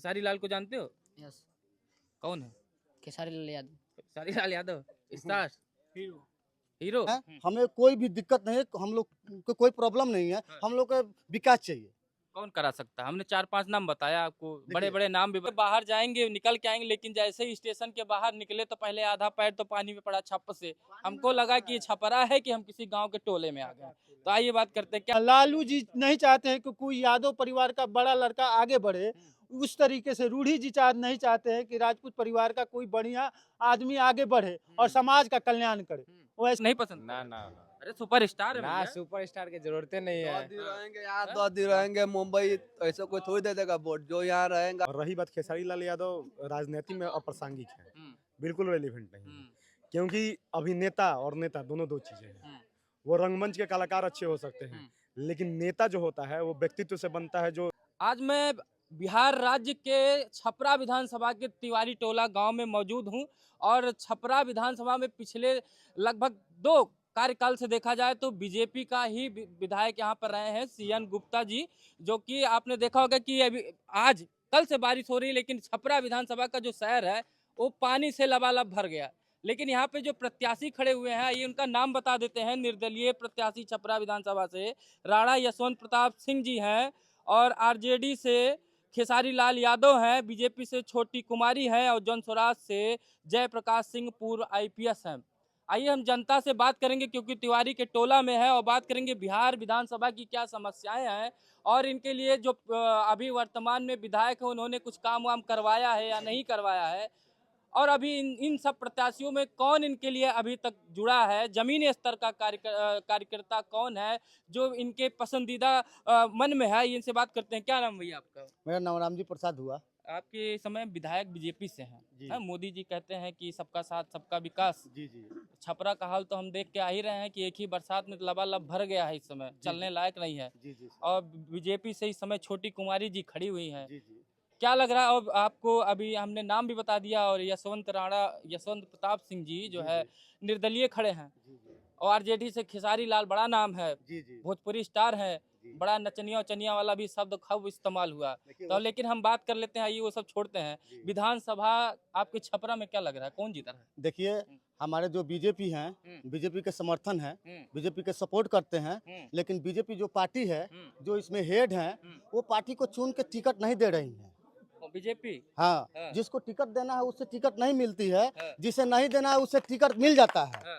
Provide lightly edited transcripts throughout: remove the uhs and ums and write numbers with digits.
खेसारी लाल को जानते हो? यस। कौन है? Khesari Lal Yadav. Khesari Lal Yadav star hero. Hero. है, हमें कोई भी दिक्कत नहीं है, हम लोग को कोई प्रॉब्लम नहीं है, हाँ। हम लोग का विकास चाहिए। कौन करा सकता है? हमने 4-5 नाम बताया आपको, देखिए। बड़े बड़े नाम भी बाहर जाएंगे निकल के आएंगे, लेकिन जैसे ही स्टेशन के बाहर निकले तो पहले आधा पैर तो पानी में पड़ा छप से। हमको लगा कि ये छपरा है कि हम किसी गांव के टोले में आ गए। तो आइए बात करते हैं क्या लालू जी नहीं चाहते हैं कि कोई यादव परिवार का बड़ा लड़का आगे बढ़े। उस तरीके से रूढ़ी जी नहीं चाहते हैं कि राजपूत परिवार का कोई बढ़िया आदमी आगे बढ़े और समाज का कल्याण करे। वैसे नहीं पसंद? ना ना अरे सुपरस्टार है ना, भैया। सुपरस्टार की जरूरत नहीं है। दादी रहेंगे यहाँ, दादी रहेंगे मुंबई, ऐसा कोई थोड़ी दे देगा वोट जो यहाँ रहेगा। और रही बात खेसारी लाल यादव, राजनीति में अप्रासंगिक है, हम्म, बिल्कुल रेलिवेंट नहीं है, हम्म, क्योंकि अभिनेता और नेता दोनों दो चीजें हैं। हम्म, वो रंगमंच के कलाकार अच्छे हो सकते हैं, लेकिन नेता जो होता है वो व्यक्तित्व से बनता है। जो आज मैं बिहार राज्य के छपरा विधानसभा के तिवारी टोला गांव में मौजूद हूं और छपरा विधानसभा में पिछले लगभग 2 कार्यकाल से देखा जाए तो बीजेपी का ही विधायक यहां पर रहे हैं सीएन गुप्ता जी, जो कि आपने देखा होगा कि अभी आज कल से बारिश हो रही है, लेकिन छपरा विधानसभा का जो शहर है वो पानी से लबालब भर गया। लेकिन यहाँ पे जो प्रत्याशी खड़े हुए हैं, ये उनका नाम बता देते हैं। निर्दलीय प्रत्याशी छपरा विधानसभा से राणा यशवंत प्रताप सिंह जी हैं और आरजेडी से खेसारी लाल यादव हैं, बीजेपी से छोटी कुमारी हैं और जन स्वराज से जयप्रकाश सिंह पूर्व आईपीएस हैं। आइए हम जनता से बात करेंगे, क्योंकि तिवारी के टोला में है, और बात करेंगे बिहार विधानसभा की क्या समस्याएं हैं और इनके लिए जो अभी वर्तमान में विधायक है उन्होंने कुछ काम वाम करवाया है या नहीं करवाया है, और अभी इन सब प्रत्याशियों में कौन इनके लिए अभी तक जुड़ा है, जमीनी स्तर का कार्यकर्ता कौन है जो इनके पसंदीदा मन में है। इनसे बात करते हैं। क्या नाम भैया आपका? मेरा नाम रामजी प्रसाद हुआ। आपके इस समय विधायक बीजेपी से हैं। जी। हाँ, मोदी जी कहते हैं कि सबका साथ सबका विकास। जी जी छपरा का हाल तो हम देख के आ ही रहे हैं कि एक ही बरसात में लबालब भर गया है, इस समय चलने लायक नहीं है। जी जी और बीजेपी से इस समय छोटी कुमारी जी खड़ी हुई हैं। जी जी क्या लग रहा है? और आपको अभी हमने नाम भी बता दिया, और यशवंत प्रताप सिंह जी जो है निर्दलीय खड़े हैं, और आरजेडी से खेसारी लाल बड़ा नाम है, जी जी भोजपुरी स्टार है, बड़ा नचनिया उचनिया वाला भी शब्द खूब इस्तेमाल हुआ। तो लेकिन हम बात कर लेते हैं, आइए वो सब छोड़ते हैं। विधानसभा आपके छपरा में क्या लग रहा है, कौन जीता रहा है? देखिए, हमारे जो बीजेपी हैं, बीजेपी के समर्थन है, बीजेपी के सपोर्ट करते हैं, लेकिन बीजेपी जो पार्टी है, जो इसमें हेड है, वो पार्टी को चुन के टिकट नहीं दे रही है। बीजेपी? हाँ, हाँ। जिसको टिकट देना है उससे टिकट नहीं मिलती है, हाँ। जिसे नहीं देना है उससे टिकट मिल जाता है। हाँ।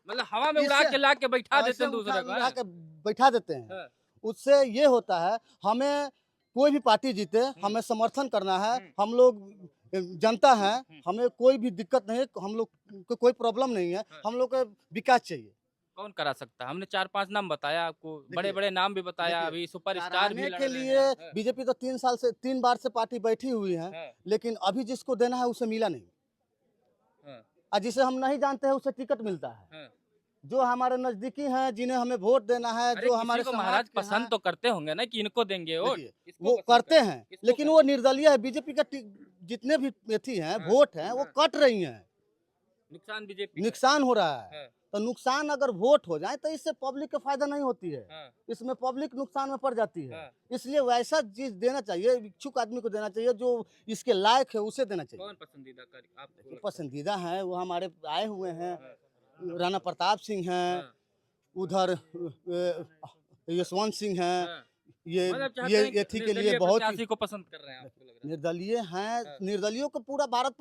मतलब हवा में उड़ा के ला के बैठा देते हैं दूसरे को। उठा के बैठा देते हैं। हाँ। उससे ये होता है, हमें कोई भी पार्टी जीते हमें समर्थन करना है। हम लोग जनता है, हमें कोई भी दिक्कत नहीं है, हम लोग को कोई प्रॉब्लम नहीं है, हम लोग का विकास चाहिए। कौन करा सकता है? हमने 4-5 नाम बताया आपको, बड़े बड़े नाम भी बताया, अभी सुपरस्टार भी कराने लड़ के रहे लिए हैं। बीजेपी तो 3 बार से पार्टी बैठी हुई है, हाँ। लेकिन अभी जिसको देना है उसे मिला नहीं, हाँ। और जिसे हम नहीं जानते हैं उसे टिकट मिलता है। हाँ। जो हमारे नजदीकी हैं, जिन्हें हमें वोट देना है, अरे जो किसी हमारे को समाज महाराज के पसंद हैं, तो करते होंगे ना कि इनको देंगे वोट। देखिए, किसको वो पसंद करते हैं, किसको लेकिन करते वो निर्दलीय है। बीजेपी का जितने भी एथी हैं, हाँ। वोट हैं, वो हाँ। कट रही हैं, नुकसान बीजेपी नुकसान हो रहा है। हाँ। तो नुकसान अगर वोट हो जाए तो इससे पब्लिक का फायदा नहीं होती है, हाँ। इसमें पब्लिक नुकसान में पड़ जाती है। हाँ। इसलिए वैसा चीज देना चाहिए, इच्छुक आदमी को देना चाहिए, जो इसके लायक है उसे देना चाहिए। कौन पसंदीदा आपको लगता है? पसंदीदा है वो हमारे आए हुए हैं, हाँ। राणा प्रताप सिंह हैं, हाँ। उधर यशवंत सिंह हैं। हाँ। ये मतलब चाहते ये हैं कि एथी के लिए निर्दलीय बहुत प्रत्याशी को पसंद कर रहे हैं, आपको लग रहा है? निर्दलीय हैं। हाँ। निर्दलियों को पूरा भारत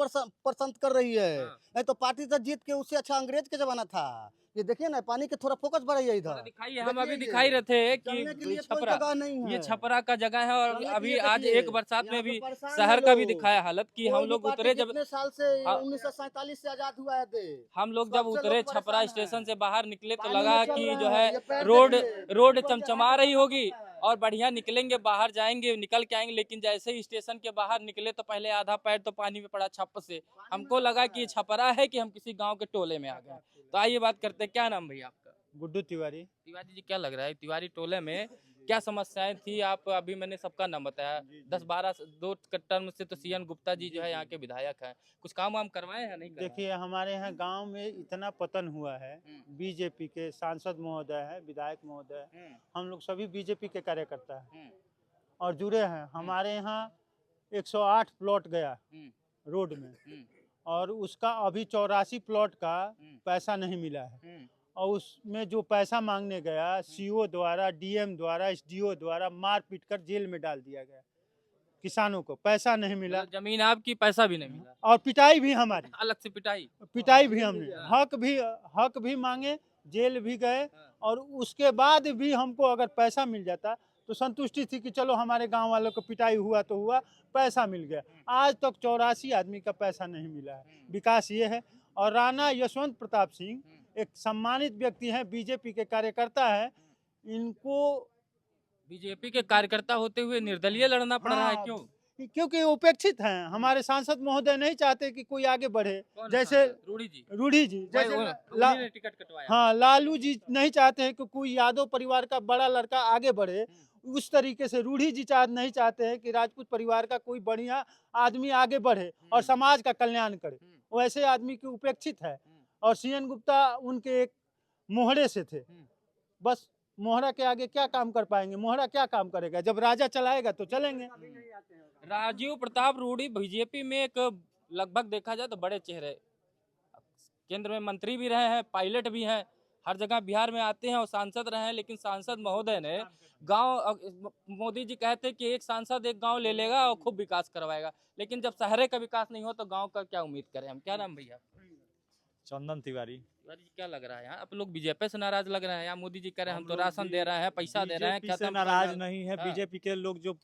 पसंद कर रही है। हाँ। नहीं तो पार्टी तो जीत के, उससे अच्छा अंग्रेज के जमाना था। ये देखिए ना, पानी के थोड़ा फोकस बढ़ाइए थोड़ा इधर। दिखाइए, हम देखिए अभी ये, दिखाई रहे थे चलने के कि लिए कोई छपरा, जगह नहीं है। ये छपरा का जगह है, और चलने के अभी लिए आज देखिए, एक बरसात यहाँ में पे भी परेशान शहर है का भी लोग। दिखाया हालत कि कोई हम भी लोग पार्टी उतरे जब कितने साल से, हाँ। 1947 से आजाद हुआ है देश। हम लोग जब सबसे उतरे लोग छपरा परेशान स्टेशन हैं। से बाहर निकले तो पानी लगा में चल कि रहे जो हैं, है ये पैर रोड देखिए, रोड ऊपर चमचमा जहाज रही में होगी चलता है। और बढ़िया निकलेंगे, बाहर जाएंगे, निकल के आएंगे, लेकिन जैसे ही स्टेशन के बाहर निकले तो पहले आधा पैर तो पानी में पड़ा छप से। हमको लगा कि ये छपरा है कि हम किसी गांव के टोले में आ गए। तो आइए बात करते हैं। क्या नाम भैया आपका? गुड्डू तिवारी। तिवारी जी, क्या लग रहा है तिवारी टोले में क्या समस्याएं थी? आप अभी मैंने सबका नाम बताया, 10-12 2 टर्म से तो सीएन गुप्ता जी जो है यहाँ के विधायक हैं, कुछ काम वाम करवाए हैं नहीं करवाए? देखिए, हमारे यहाँ गांव में इतना पतन हुआ है। बीजेपी के सांसद महोदय है, विधायक महोदय है, हम लोग सभी बीजेपी के कार्यकर्ता हैं और जुड़े हैं। हमारे यहाँ 108 प्लॉट गया रोड में, और उसका अभी 84 प्लॉट का पैसा नहीं मिला है। और उसमें जो पैसा मांगने गया, सीओ द्वारा, डीएम द्वारा, एसडीओ द्वारा मार पीट कर जेल में डाल दिया गया। किसानों को पैसा नहीं मिला, मतलब जमीन आपकी, पैसा भी नहीं मिला, और पिटाई भी हमारी, अलग से पिटाई भी हमने, हक भी मांगे, जेल भी गए, और उसके बाद भी हमको अगर पैसा मिल जाता तो संतुष्टि थी कि चलो हमारे गांव वालों को पिटाई हुआ तो हुआ, पैसा मिल गया। आज तक 84 आदमी का पैसा नहीं मिला है। विकास ये है। और राणा यशवंत प्रताप सिंह एक सम्मानित व्यक्ति हैं, बीजेपी के कार्यकर्ता है, इनको बीजेपी के कार्यकर्ता होते हुए निर्दलीय लड़ना पड़ रहा है, हाँ, क्यों? क्योंकि उपेक्षित हैं। हमारे सांसद महोदय नहीं चाहते कि कोई आगे बढ़े, कौन जैसे सांसद? रूढ़ी जी, रूढ़ी जी, जैसे उन्हीं ने टिकट कटवाया। हाँ, लालू जी नहीं चाहते हैं कि कोई यादव परिवार का बड़ा लड़का आगे बढ़े, उस तरीके से रूढ़ी जी नहीं चाहते हैं कि राजपूत परिवार का कोई बढ़िया आदमी आगे बढ़े और समाज का कल्याण करे। वैसे आदमी की उपेक्षित है। और सीएन गुप्ता उनके एक मोहरे से थे। बस मोहरा के आगे क्या काम कर पाएंगे? मोहरा क्या काम करेगा? जब राजा चलाएगा तो चलेंगे। राजीव प्रताप रूढ़ी बीजेपी में एक लगभग देखा जाए तो बड़े चेहरे, केंद्र में मंत्री भी रहे हैं, पायलट भी हैं, हर जगह बिहार में आते हैं और सांसद रहे हैं। लेकिन सांसद महोदय ने गांव, मोदी जी कहते हैं कि एक सांसद एक गांव ले लेगा और खूब विकास करवाएगा, लेकिन जब शहर का विकास नहीं हो तो गांव का क्या उम्मीद करें हम? क्या नाम भैया? चंदन तिवारी। क्या लग रहा है यहाँ आप लोग बीजेपी से नाराज लग रहे हैं? यहाँ मोदी जी कह रहे हैं हम तो राशन दे रहे हैं, पैसा दे रहे हैं, बीजेपी से खत्म नाराज कर- नहीं है। हाँ। बीजेपी के लोग जो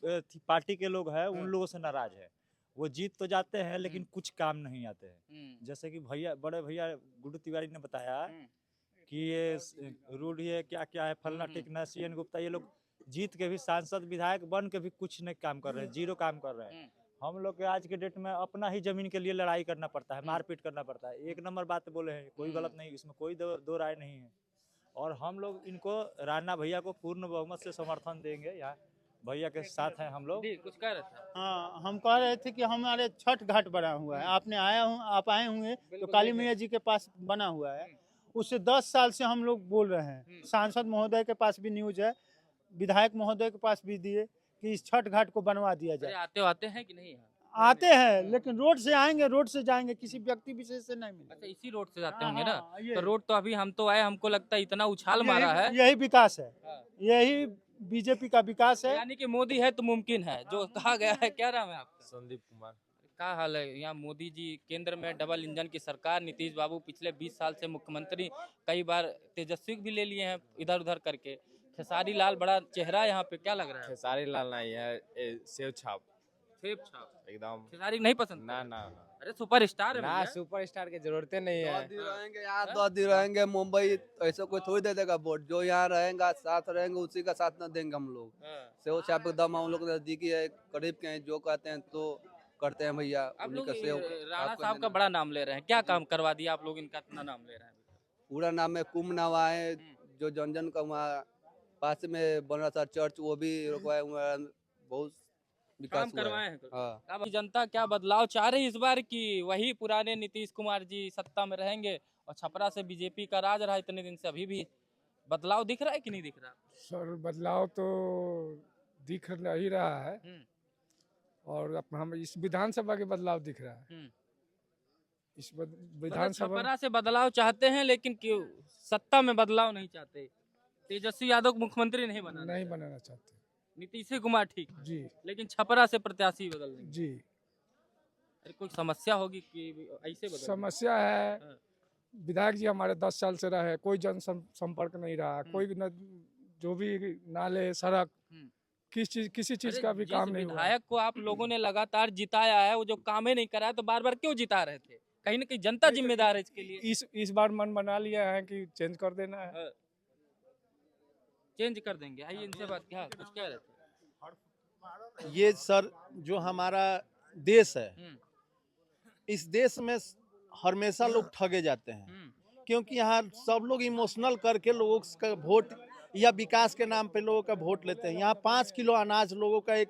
पार्टी के लोग हैं उन लोगों से नाराज है। वो जीत तो जाते हैं लेकिन कुछ काम नहीं आते हैं। जैसे कि भैया, बड़े भैया गुड्डू तिवारी ने बताया कि ये रूढ़ी है, क्या क्या है, फलना टिकना, सीएन गुप्ता, ये लोग जीत के भी सांसद विधायक बन के भी कुछ नहीं काम कर रहे हैं, जीरो काम कर रहे हैं। हम लोग के आज के डेट में अपना ही जमीन के लिए लड़ाई करना पड़ता है, मारपीट करना पड़ता है। एक नंबर बात बोले हैं, कोई गलत नहीं, इसमें कोई दो राय नहीं है। और हम लोग इनको, राणा भैया को पूर्ण बहुमत से समर्थन देंगे। यहाँ भैया के साथ हैं हम लोग। कुछ कह रहे थे? हाँ, हम कह रहे थे कि हमारे छठ घाट बना हुआ है, आप आए होंगे तो काली मैया जी के पास बना हुआ है। उससे 10 साल से हम लोग बोल रहे हैं। सांसद महोदय के पास भी न्यूज है, विधायक महोदय के पास भी दिए कि इस छठ घाट को बनवा दिया जाए। आते हैं कि नहीं? आते हैं, लेकिन रोड से आएंगे, रोड से जाएंगे, किसी व्यक्ति विशेष से नहीं मिलेगा। अच्छा, इसी रोड से जाते होंगे हाँ, ना? हाँ, ये- तो रोड तो अभी हम तो आए, हमको लगता है इतना उछाल मारा है। यही विकास है, हाँ। यही बीजेपी का विकास है। यानी कि मोदी है तो मुमकिन है, जो कहा गया है। क्या नाम है आपका? संदीप कुमार। क्या हाल है? यहाँ मोदी जी केंद्र में डबल इंजन की सरकार, नीतीश बाबू पिछले 20 साल से मुख्यमंत्री, कई बार तेजस्वी भी ले लिए हैं इधर उधर करके। खेसारी लाल बड़ा चेहरा यहाँ पे, क्या लग रहा है? खेसारी लाल नहीं है, सेव छाप सेब छाप। एकदम। खेसारी नहीं पसंद? ना ना अरे सुपर स्टार है ना, भैया। सुपरस्टार की जरूरत नहीं है। दादी रहेंगे यहाँ, दादी रहेंगे मुंबई, ऐसा कोई थोड़ी दे देगा वोट। जो यहाँ रहेगा, साथ रहेंगे, उसी का साथ न देंगे हम लोग। सेव छाप एकदम हम लोग नजदीकी है, करीब के हैं, जो कहते हैं तो करते हैं भैया। आप उन्हीं लोग का सेव राणा छाप साहब का देना। बड़ा नाम ले रहे हैं, क्या काम करवा दिया आप लोग इनका इतना नाम ले रहे हैं? पूरा नाम है कुंभ नवाए, जो जन का वहाँ पास में बन रहा था चर्च, वो भी रुकवाए हुए हैं। बहुत विकास काम हुआ है। करवाए हैं। हाँ। अब जनता क्या बदलाव चाह रही इस बार की? वही पुराने नीतीश कुमार जी सत्ता में रहेंगे और छपरा से बीजेपी का राज रहा इतने दिन से, अभी भी बदलाव दिख रहा है कि नहीं दिख रहा? सर बदलाव तो दिख ही रहा है, और हम इस विधानसभा के बदलाव दिख रहा है। इस विधानसभा छपरा से बदलाव चाहते हैं लेकिन क्यों सत्ता में बदलाव नहीं चाहते? तेजस्वी यादव को मुख्यमंत्री नहीं बनाना, नहीं बनाना चाहते नीतीश कुमार ठीक, जी, लेकिन छपरा से प्रत्याशी बदल देंगे। जी। अरे कोई समस्या होगी कि ऐसे बदल? समस्या है, हाँ। विधायक जी हमारे 10 साल से रहे, कोई जन संपर्क नहीं रहा, कोई भी जो भी नाले सड़क किसी चीज का भी काम नहीं हुआ। विधायक को आप लोगों ने लगातार जिताया है, वो जो काम ही नहीं करा है तो बार बार क्यों जिता रहे थे? कहीं ना कहीं जनता जिम्मेदार है इसके लिए। इस बार मन बना लिया है कि चेंज कर देना है। चेंज कर देंगे। आइए इनसे बात, क्या कुछ कह रहे थे? ये सर जो हमारा देश है, इस देश में हमेशा लोग ठगे जाते हैं, क्योंकि यहाँ सब लोग इमोशनल करके लोगों का वोट या विकास के नाम पे लोगों का वोट लेते हैं। यहाँ 5 किलो अनाज लोगों का एक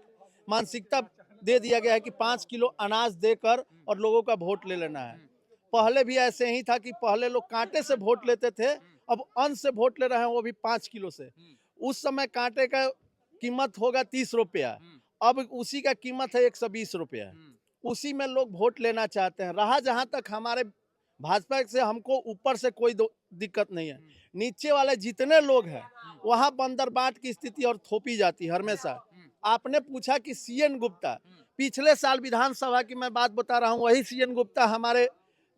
मानसिकता दे दिया गया है कि 5 किलो अनाज देकर और लोगों का वोट ले लेना है। पहले भी ऐसे ही था कि पहले लोग कांटे से वोट लेते थे, अब अन्न से वोट ले रहे हैं, वो भी 5 किलो से। उस समय कांटे का कीमत होगा 30 रुपया, अब उसी का कीमत है 120 रुपया है। उसी में लोग वोट लेना चाहते हैं। रहा जहां तक हमारे भाजपा से हमको ऊपर से कोई दिक्कत नहीं है, नीचे वाले जितने लोग हैं वहां बंदर बाट की स्थिति और थोपी जाती है हमेशा। आपने पूछा कि सीएन गुप्ता, पिछले साल विधानसभा की मैं बात बता रहा हूँ, वही सीएन गुप्ता हमारे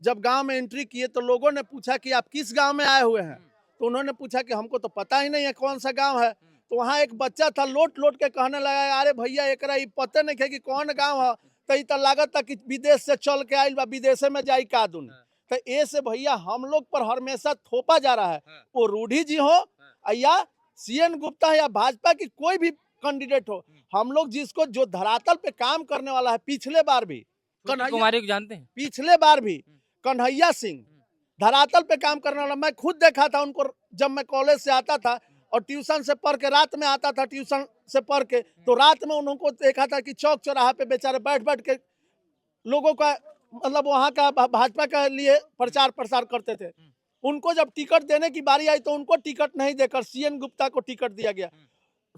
जब गांव में एंट्री किए तो लोगों ने पूछा कि आप किस गांव में आए हुए हैं, तो उन्होंने पूछा कि हमको तो पता ही नहीं है कौन सा गांव है। तो वहाँ एक बच्चा था लोट लोट के कहने लगा, अरे भैया एकरा ई पते नहीं है कि कौन गांव है, तो लागत था कि विदेश से चल के आयल बा, विदेशे में जाई का दुन। तो ऐसे भैया हम लोग पर हमेशा थोपा जा रहा है, वो रूढ़ी जी हो या सीएन गुप्ता या भाजपा की कोई भी कैंडिडेट हो, हम लोग जिसको जो धरातल पे काम करने वाला है, पिछले बार भी कुमारी को जानते हैं, पिछले बार भी कन्हैया सिंह धरातल पे काम करने वाला, मैं खुद देखा था उनको जब मैं कॉलेज से आता था और ट्यूशन से पढ़ के रात में आता था, ट्यूशन से पढ़ के तो रात में उनको देखा था कि चौक चौराहा पे बेचारे बैठ बैठ के लोगों का मतलब वहाँ का भाजपा के लिए प्रचार प्रसार करते थे। उनको जब टिकट देने की बारी आई तो उनको टिकट नहीं देकर सीएन गुप्ता को टिकट दिया गया,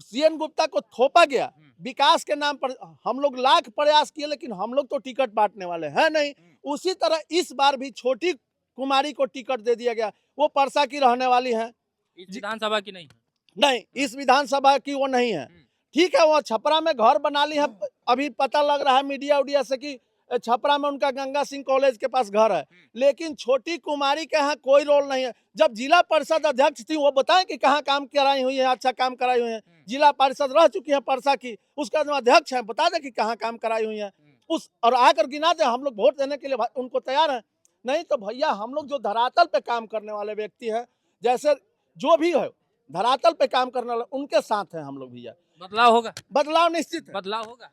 सीएन गुप्ता को थोपा गया। विकास के नाम पर हम लोग लाख प्रयास किए लेकिन हम लोग तो टिकट बांटने वाले हैं नहीं। उसी तरह इस बार भी छोटी कुमारी को टिकट दे दिया गया, वो परसा की रहने वाली है, इस विधानसभा की नहीं, नहीं इस विधानसभा की वो नहीं है। ठीक है, वो छपरा में घर बना ली है, अभी पता लग रहा है मीडिया उडिया से कि छपरा में उनका गंगा सिंह कॉलेज के पास घर है, लेकिन छोटी कुमारी के यहाँ कोई रोल नहीं है। जब जिला परिषद अध्यक्ष थी वो बताएं कि कहाँ काम कराई हुई है, अच्छा काम कराई हुई है, जिला परिषद रह चुकी है परसा की, उसका जो अध्यक्ष है बता दें कि कहाँ काम कराई हुई है उस, और आकर गिना दे, हम लोग वोट देने के लिए उनको तैयार है। नहीं तो भैया हम लोग जो धरातल पे काम करने वाले व्यक्ति हैं, जैसे जो भी है धरातल पे काम करने वाले, उनके साथ हैं हम लोग भैया। बदलाव होगा, बदलाव निश्चित है, बदलाव होगा,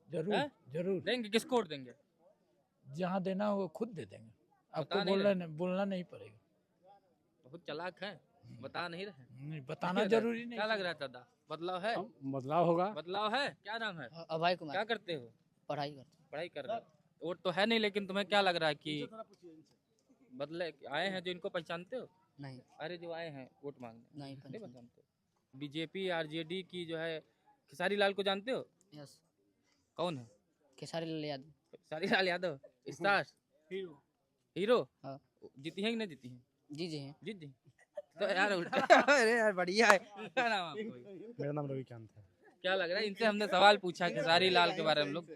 जरूर हैं? जरूर देंगे, किसको वोट देंगे? जहाँ देना हो खुद दे देंगे, बता आपको नहीं बोलना नहीं पड़ेगा। बहुत चालाक है, बता नहीं रहे, नहीं बताना जरूरी नहीं। क्या लग रहा है दादा, बदलाव है? बदलाव होगा। बदलाव है, क्या नाम है? अभय कुमार। क्या करते हो? पढ़ाई करते पढ़ाई कर रहे हो, वोट तो है नहीं, लेकिन तुम्हें क्या लग रहा है कि बदले आए हैं जो इनको पहचानते हो? नहीं अरे जो आए हैं वोट मांगने, नहीं नहीं पहचानते। पहचानते? बीजेपी आरजेडी की जो है खेसारी लाल को जानते हो? यस, कौन है? खेसारी लाल यादव। Khesari Lal Yadav, star hero. हाँ। जीती है कि नहीं जीती है? जी जी हैं। जीत जी तो यार उल्टा अरे यार बढ़िया है। क्या नाम आपको? मेरा नाम रविकांत है। क्या लग रहा है, इनसे हमने सवाल पूछा खेसारी लाल के बारे में, लोग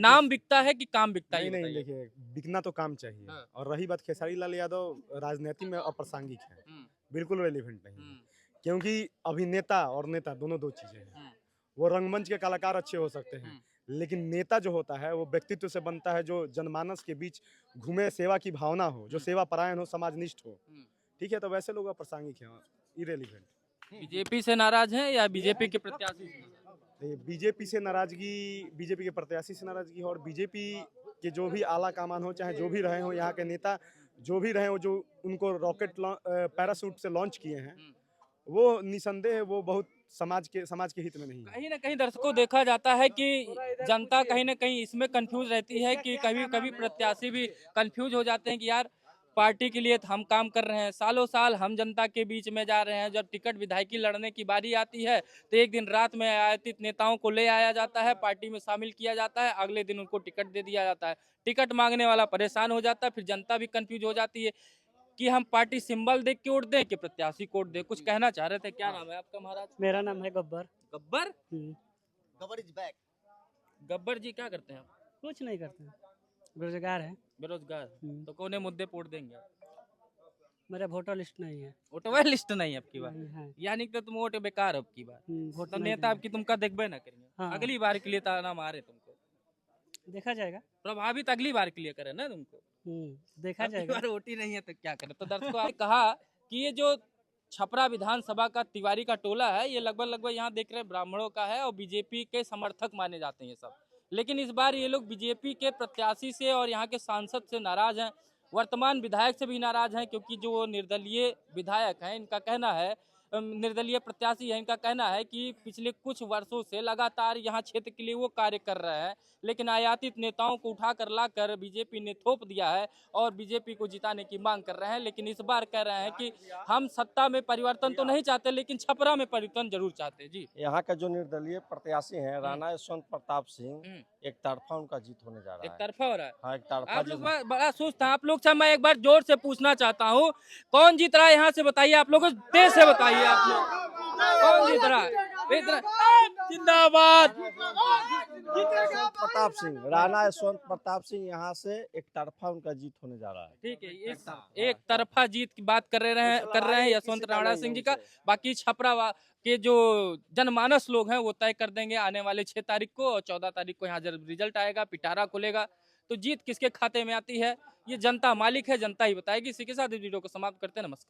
नाम बिकता है कि काम बिकता है? नहीं देखिए, बिकना तो काम चाहिए। हाँ। और रही बात खेसारी लाल यादव राजनीति में अप्रासंगिक है, बिल्कुल रेलिवेंट नहीं है, क्योंकि अभिनेता और नेता दोनों दो चीजें हैं। वो रंगमंच के कलाकार अच्छे हो सकते हैं, लेकिन नेता जो होता है वो व्यक्तित्व से बनता है, जो जनमानस के बीच घूमे, सेवा की भावना हो, जो सेवा परायण हो, समाजनिष्ठ हो। ठीक है, तो वैसे लोग अप्रासंगिक हैं, इरेलीवेंट। बीजेपी से नाराज हैं या बीजेपी के प्रत्याशी से? बीजेपी से नाराजगी, बीजेपी के प्रत्याशी से नाराजगी हो, और बीजेपी के जो भी आला कमान हो, चाहे जो भी रहे हो, यहाँ के नेता जो भी रहे हो, जो उनको रॉकेट पैराशूट से लॉन्च किए हैं, वो निसंदेह वो बहुत समाज के हित में नहीं है। कहीं ना कहीं दर्शकों देखा जाता है कि जनता कहीं ना कहीं इसमें कंफ्यूज रहती है कि कभी कभी प्रत्याशी भी कंफ्यूज हो जाते हैं कि यार पार्टी के लिए हम काम कर रहे हैं, सालों साल हम जनता के बीच में जा रहे हैं, जब टिकट विधायकी लड़ने की बारी आती है तो एक दिन रात में आयातित नेताओं को ले आया जाता है, पार्टी में शामिल किया जाता है, अगले दिन उनको टिकट दे दिया जाता है। टिकट मांगने वाला परेशान हो जाता है, फिर जनता भी कंफ्यूज हो जाती है कि हम पार्टी सिंबल देख के वोट दें कि प्रत्याशी को वोट दें। कुछ कहना चाह रहे थे, क्या नाम है आपका महाराज? मेरा नाम है गब्बर। गब्बर? Gabbar is back. गब्बर जी क्या करते हैं आप? कुछ नहीं करते, बेरोजगार है। बेरोजगार, तो कौन मुद्दे पे वोट देंगे आप? मेरा वोटर लिस्ट नहीं है। वोटर लिस्ट नहीं है आपकी बार, नहीं है। यानी कि तुम वोट बेकार हो आपकी बार, वोट तो नहीं नेता देंगे। आपकी तुमका देखबे ना करेंगे। हाँ। अगली बार के लिए ताना मारे तुमको, देखा जाएगा। प्रभावित अगली बार के लिए करे ना तुमको। देखा अगली जाएगा। बार वोट ही नहीं है तो क्या करे। तो दर्शकों आपने कहा कि ये जो छपरा विधानसभा का तिवारी का टोला है, ये लगभग यहाँ देख रहे ब्राह्मणों का है और बीजेपी के समर्थक माने जाते हैं ये सब। लेकिन इस बार ये लोग बीजेपी के प्रत्याशी से और यहाँ के सांसद से नाराज हैं, वर्तमान विधायक से भी नाराज हैं, क्योंकि जो निर्दलीय विधायक हैं इनका कहना है निर्दलीय प्रत्याशी है। इनका कहना है कि पिछले कुछ वर्षों से लगातार यहाँ क्षेत्र के लिए वो कार्य कर रहे हैं, लेकिन आयातित नेताओं को उठाकर लाकर बीजेपी ने थोप दिया है और बीजेपी को जिताने की मांग कर रहे हैं। लेकिन इस बार कह रहे हैं कि हम सत्ता में परिवर्तन तो नहीं चाहते, लेकिन छपरा में परिवर्तन जरूर चाहते। जी, यहाँ का जो निर्दलीय प्रत्याशी हैं राणा यशवंत प्रताप सिंह, एक तरफा उनका जीत होने जा रहा एक है। तरफा हो रहा है। हाँ, एक तरफा आप लोग जीत। बड़ा सोचता है आप लोग से। मैं एक बार जोर से पूछना चाहता हूँ, कौन जीत रहा है यहाँ से बताइए। आप लोग तेज से बताइए, आप लोग कौन जीत रहा है? जिंदाबाद। प्रताप सिंह, राणा यशवंत प्रताप सिंह, यहाँ से एक तरफा उनका जीत होने जा रहा है। ठीक है, इस एक तरफा जीत की बात कर रहे हैं यशवंत राणा सिंह जी का। बाकी छपरा के जो जनमानस लोग हैं वो तय कर देंगे आने वाले 6 तारीख को, और 14 तारीख को यहाँ जब रिजल्ट आएगा, पिटारा खुलेगा, तो जीत किसके खाते में आती है ये जनता मालिक है, जनता ही बताएगी। इसी के साथ इस वीडियो को समाप्त करते हैं। नमस्कार।